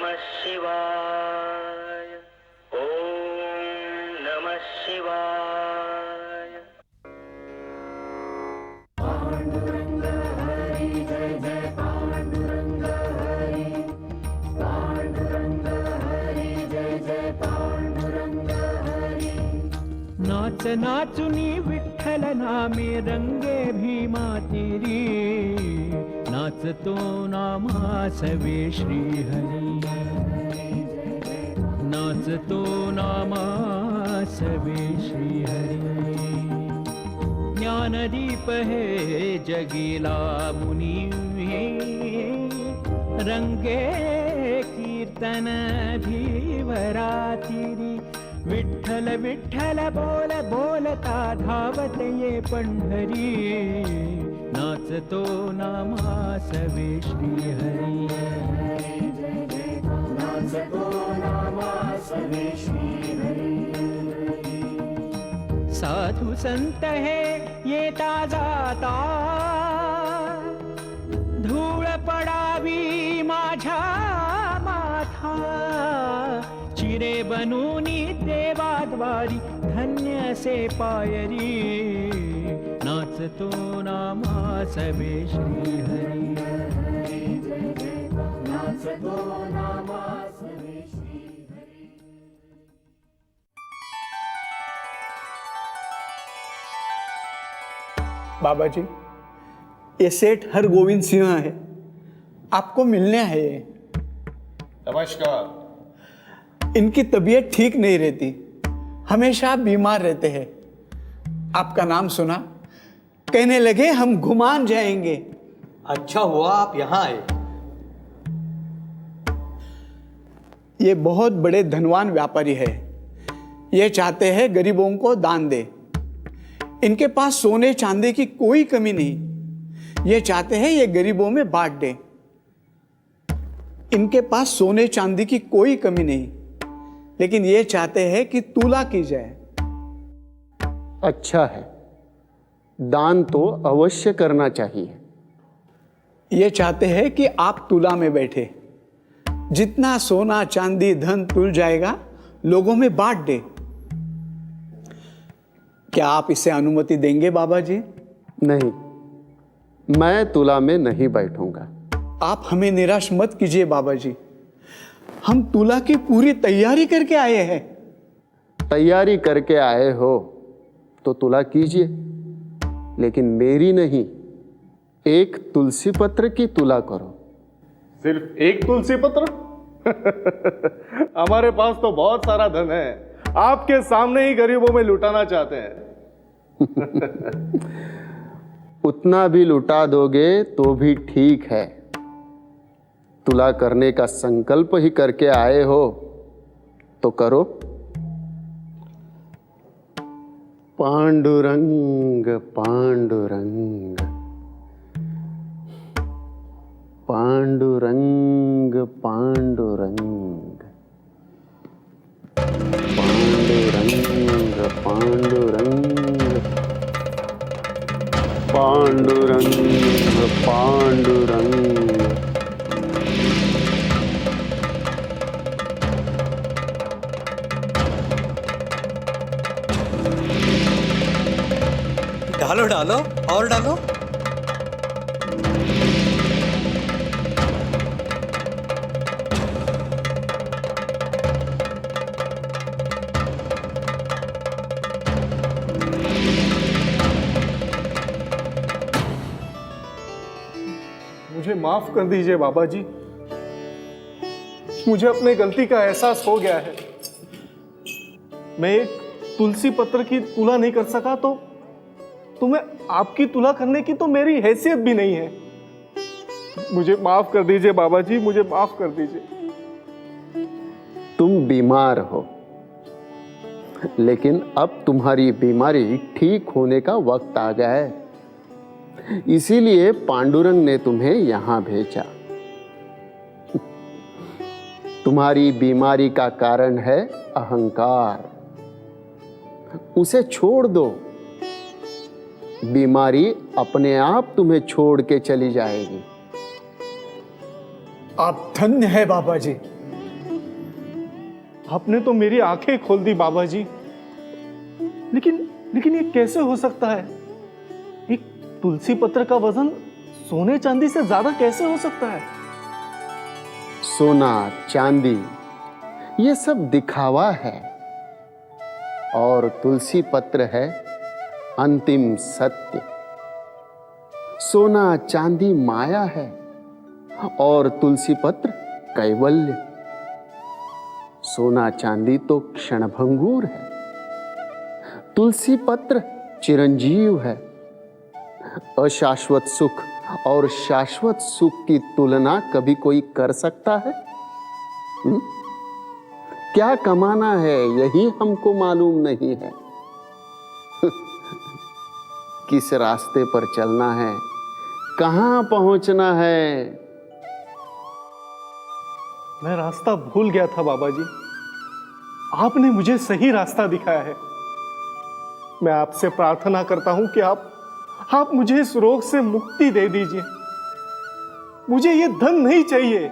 नमः शिवाय। ओम नमः शिवाय। पांडुरंग हरि जय जय पांडुरंग हरि, पांडुरंग हरि जय जय पांडुरंग हरि। नाच नाचुनी विठ्ठल नामे रंगे भीमा तेरी, नाचतो नामासवे श्रीहरी, नाचतो नामासवे श्रीहरी। ज्ञानदीप है जगीला मुनि, रंगे कीर्तन धीवरातिरी। विठ्ठल विठ्ठल बोल बोलता धावत ये पंढरी, नाचतो नामासवे श्रीहरी, नाचतो नामासवे श्रीहरि। साधु संत है येता जाता, धूळ पडावी माझ्या माथा। चिरे बनूनी देवाद्वारी धन्य से पायरी, नाचतो नामासवे श्रीहरी, नाचतो नामासवे श्रीहरि। बाबा जी, ये सेठ हरगोविंद सिंह है, आपको मिलने आए हैं। नमस्कार। इनकी तबीयत ठीक नहीं रहती, हमेशा बीमार रहते हैं। आपका नाम सुना, कहने लगे हम घुमान जाएंगे। अच्छा हुआ आप यहाँ आए। ये बहुत बड़े धनवान व्यापारी है, ये चाहते हैं गरीबों को दान दे। इनके पास सोने चांदी की कोई कमी नहीं, ये चाहते हैं ये गरीबों में बांट दे। इनके पास सोने चांदी की कोई कमी नहीं, लेकिन ये चाहते हैं कि तुला की जाए। अच्छा है, दान तो अवश्य करना चाहिए। ये चाहते हैं कि आप तुला में बैठे, जितना सोना चांदी धन तुल जाएगा लोगों में बांट दे। क्या आप इसे अनुमति देंगे बाबा जी? नहीं, मैं तुला में नहीं बैठूंगा। आप हमें निराश मत कीजिए बाबा जी, हम तुला की पूरी तैयारी करके आए हैं। तैयारी करके आए हो तो तुला कीजिए, लेकिन मेरी नहीं, एक तुलसी पत्र की तुला करो। सिर्फ एक तुलसी पत्र? हमारे पास तो बहुत सारा धन है, आपके सामने ही गरीबों में लुटाना चाहते हैं। उतना भी लुटा दोगे तो भी ठीक है। तुला करने का संकल्प ही करके आए हो तो करो। पांडुरंग पांडुरंग, पांडुरंग पांडुरंग, पांडुरंग पांडुरंग, पांडुरंग पांडुरंग। डालो डालो और डालो। मुझे माफ कर दीजिए बाबा जी, मुझे अपने गलती का एहसास हो गया है। मैं एक तुलसी पत्र की तुला नहीं कर सका तो तुम्हें आपकी तुला करने की तो मेरी हैसियत भी नहीं है। मुझे माफ कर दीजिए बाबा जी, मुझे माफ कर दीजिए। तुम बीमार हो, लेकिन अब तुम्हारी बीमारी ठीक होने का वक्त आ गया है, इसीलिए पांडुरंग ने तुम्हें यहां भेजा। तुम्हारी बीमारी का कारण है अहंकार, उसे छोड़ दो, बीमारी अपने आप तुम्हें छोड़ के चली जाएगी। आप धन्य है बाबा जी, आपने तो मेरी आंखें खोल दी बाबा जी। लेकिन ये कैसे हो सकता है? एक तुलसी पत्र का वजन सोने चांदी से ज्यादा कैसे हो सकता है? सोना चांदी ये सब दिखावा है और तुलसी पत्र है अंतिम सत्य। सोना चांदी माया है और तुलसी पत्र कैवल्य। सोना चांदी तो क्षणभंगुर है, तुलसी पत्र चिरंजीव है। अशाश्वत सुख और शाश्वत सुख की तुलना कभी कोई कर सकता है? क्या कमाना है यही हमको मालूम नहीं है। किस रास्ते पर चलना है, कहां पहुंचना है। मैं रास्ता भूल गया था बाबा जी, आपने मुझे सही रास्ता दिखाया है। मैं आपसे प्रार्थना करता हूं कि आप मुझे इस रोग से मुक्ति दे दीजिए। मुझे ये धन नहीं चाहिए,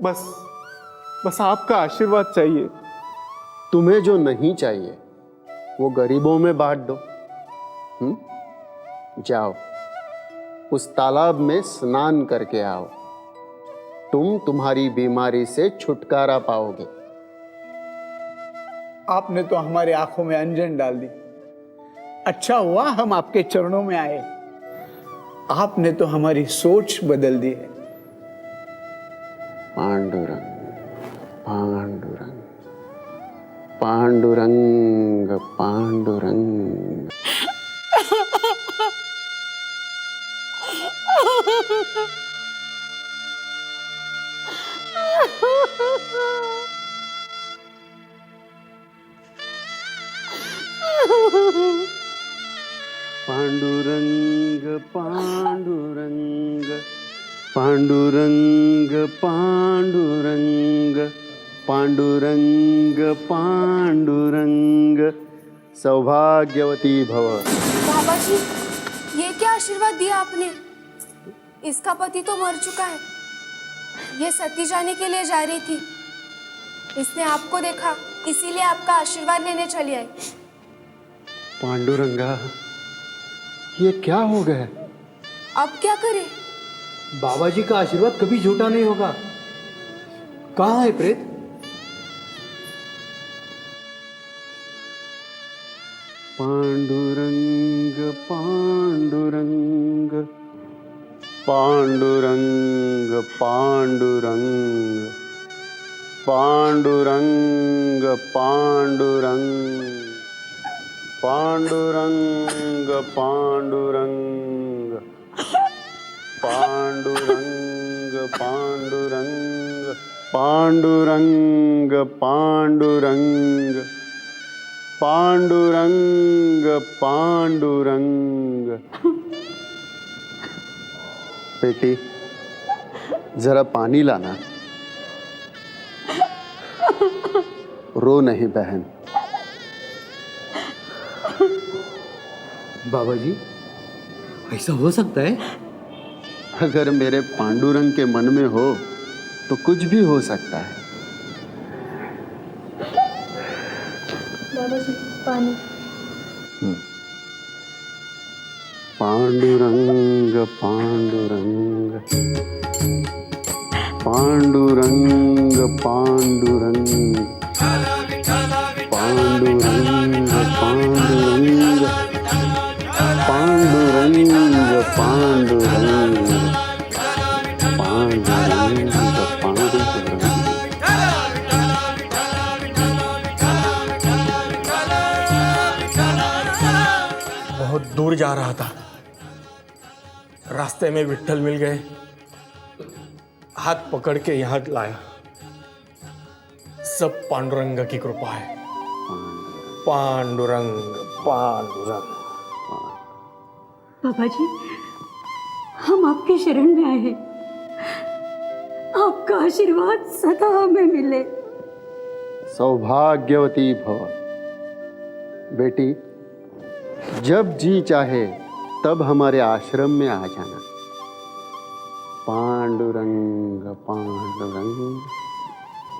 बस आपका आशीर्वाद चाहिए। तुम्हें जो नहीं चाहिए वो गरीबों में बांट दो। जाओ उस तालाब में स्नान करके आओ, तुम्हारी बीमारी से छुटकारा पाओगे। आपने तो हमारी आंखों में अंजन डाल दी। अच्छा हुआ हम आपके चरणों में आए। आपने तो हमारी सोच बदल दी है। पांडुरंग पांडुरंग पांडुरंग पांडुरंग। पांडुरंग पांडुरंग पांडुरंग पांडुरंग पांडुरंग पांडुरंग। सौभाग्यवती भव। बाबा जी, ये क्या आशीर्वाद दिया आपने? इसका पति तो मर चुका है, ये सती जाने के लिए जा रही थी। इसने आपको देखा, इसीलिए आपका आशीर्वाद लेने चली आई। पांडुरंगा, ये क्या हो गया? अब क्या करें? बाबा जी का आशीर्वाद कभी झूठा नहीं होगा। कहाँ है प्रेत? पांडुरंग पांडुरंग पांडुरंग पांडुरंग पांडुरंग पांडुरंग पांडुरंग पांडुरंग पांडुरंग पांडुरंग पांडुरंग पांडुरंग पांडुरंग पांडुरंग। बेटी जरा पानी लाना। रो नहीं बहन। बाबा जी, ऐसा हो सकता है? अगर मेरे पांडुरंग के मन में हो तो कुछ भी हो सकता है। बाबा जी, पानी। पांडुरंग पांडुरंग पांडुरंग पांडुरंग पांडुरंग पांडुरंग पांडुरंग पांडुरंग पांडुरंग पांडुरंग। बहुत दूर जा रहा था, रास्ते में विट्ठल मिल गए, हाथ पकड़ के यहाँ लाया। सब पांडुरंग की कृपा है। पांडुरंग पांडुरंग। बाबा जी, हम आपके शरण में आए हैं। आपका आशीर्वाद सदा हमें मिले। सौभाग्यवती भव। बेटी जब जी चाहे तब हमारे आश्रम में आ जाना। पांडुरंग पांडुरंग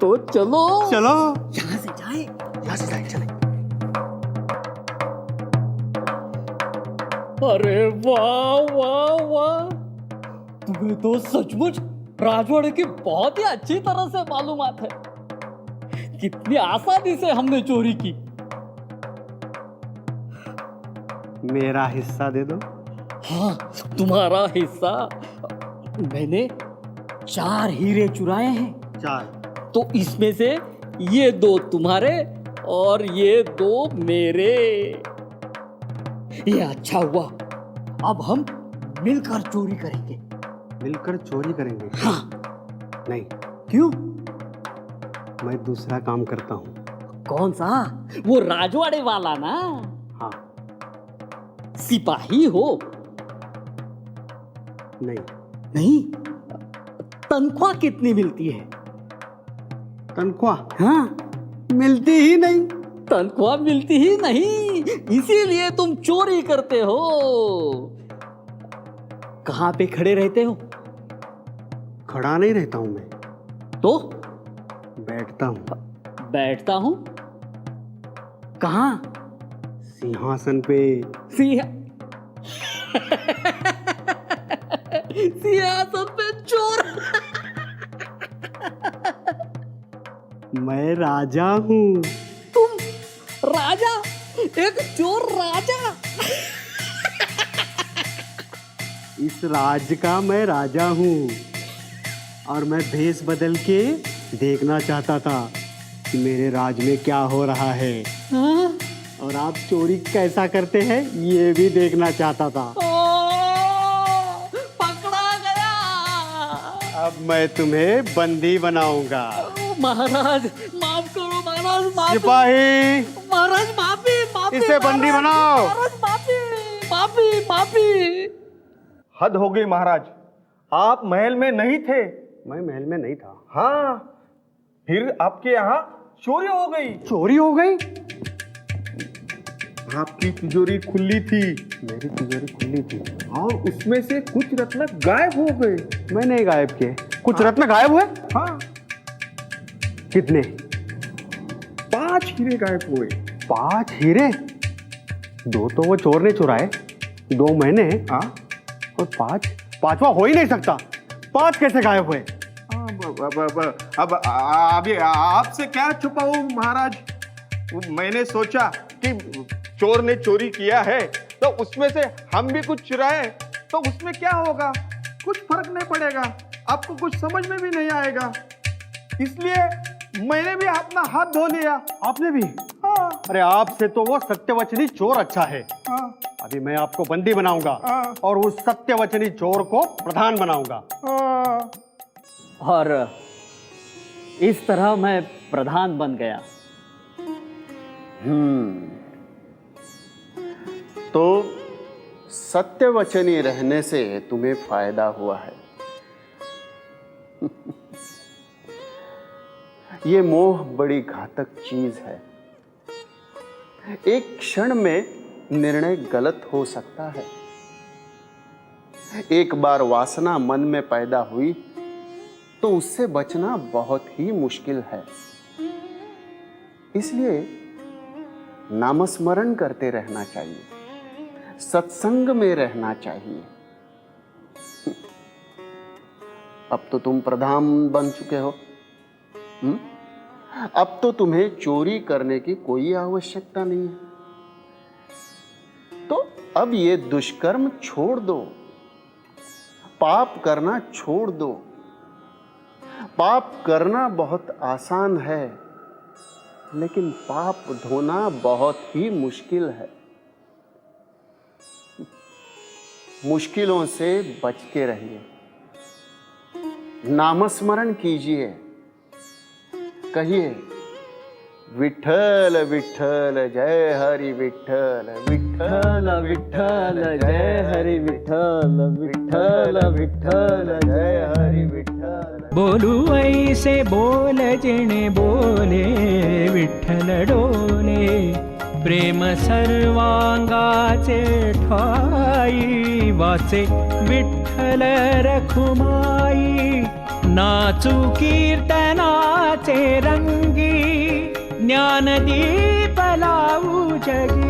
तो चलो चलो यहाँ से जाए। यहाँ से जाए चले। अरे वाह वाह वाह, तुम्हें तो सचमुच राजवाड़े की बहुत ही अच्छी तरह से मालूमात है। कितनी आसानी से हमने चोरी की। मेरा हिस्सा दे दो। हाँ, तुम्हारा हिस्सा। मैंने 4 हीरे चुराए हैं, 4। तो इसमें से ये 2 तुम्हारे और ये 2 मेरे। ये अच्छा हुआ, अब हम मिलकर चोरी करेंगे। मिलकर चोरी करेंगे? हाँ। नहीं, क्यों? मैं दूसरा काम करता हूँ। कौन सा? वो राजवाड़े वाला ना? हाँ। सिपाही हो? नहीं। नहीं? तनख्वाह कितनी मिलती है? तनख्वाह? हाँ, मिलती ही नहीं। तनख्वाह मिलती ही नहीं, इसीलिए तुम चोरी करते हो। कहाँ पे खड़े रहते हो? खड़ा नहीं रहता हूं मैं, तो बैठता हूँ। बैठता हूँ? कहाँ? सिंहासन पे। सिंहासन पे चोर। मैं राजा हूँ। तुम राजा? एक चोर राजा? इस राज का मैं राजा हूँ और मैं भेष बदल के देखना चाहता था कि मेरे राज में क्या हो रहा है। हाँ? और आप चोरी कैसा करते हैं ये भी देखना चाहता था। पकड़ा गया। अब मैं तुम्हें बंदी बनाऊंगा। महाराज माफ करो महाराज, माफी। सिपाही, महाराज माफी माफी। इसे बंदी बनाओ। महाराज माफी माफी माफी। हद हो गई महाराज, आप महल में नहीं थे। मैं महल में नहीं था। हाँ, फिर आपके यहाँ चोरी हो गई। चोरी हो गई? आपकी तिजोरी खुली थी मेरी तिजोरी खुली थी और उसमें से कुछ रत्न गायब हो गए। मैंने गायब किए। कुछ रत्न गायब हुए? हाँ, कितने? 5 हीरे गायब हुए। 5 हीरे? 2 तो वो चोर ने चुराए, 2 मैंने। हाँ, और 5वां हो ही नहीं सकता। 5 कैसे गायब हुए? अब अभी आपसे क्या छुपाऊं महाराज। मैंने सोचा कि चोर ने चोरी किया है तो उसमें से हम भी कुछ चुराए तो उसमें क्या होगा, कुछ फर्क नहीं पड़ेगा, आपको कुछ समझ में भी नहीं आएगा, इसलिए मैंने भी अपना हाथ धो लिया। आपने भी? हाँ। अरे आपसे तो वो सत्यवचनी चोर अच्छा है। हाँ। अभी मैं आपको बंदी बनाऊंगा हाँ। और उस सत्यवचनी चोर को प्रधान बनाऊंगा। हाँ। और इस तरह मैं प्रधान बन गया। तो सत्यवचनी रहने से तुम्हें फायदा हुआ है। ये मोह बड़ी घातक चीज है। एक क्षण में निर्णय गलत हो सकता है। एक बार वासना मन में पैदा हुई तो उससे बचना बहुत ही मुश्किल है। इसलिए नामस्मरण करते रहना चाहिए, सत्संग में रहना चाहिए। अब तो तुम प्रधान बन चुके हो। अब तो तुम्हें चोरी करने की कोई आवश्यकता नहीं है। तो अब ये दुष्कर्म छोड़ दो, पाप करना छोड़ दो। पाप करना बहुत आसान है, लेकिन पाप धोना बहुत ही मुश्किल है। मुश्किलों से बच के रहिए, नामस्मरण कीजिए, कहिए विठ्ठल विठ्ठल जय हरि विठ्ठल, विठ्ठल विठ्ठल जय हरि विठ्ठल, विठ्ठल विठ्ठल जय हरि विठ्ठल। बोलू ऐसे बोल जिणे बोले विठ्ठल डोले, प्रेम सर्वांगाचे ठाई वाचे विठ्ठल रखुमाई, नाचू कीर्तनाचे रंगी, ज्ञानदीप लावू जगी.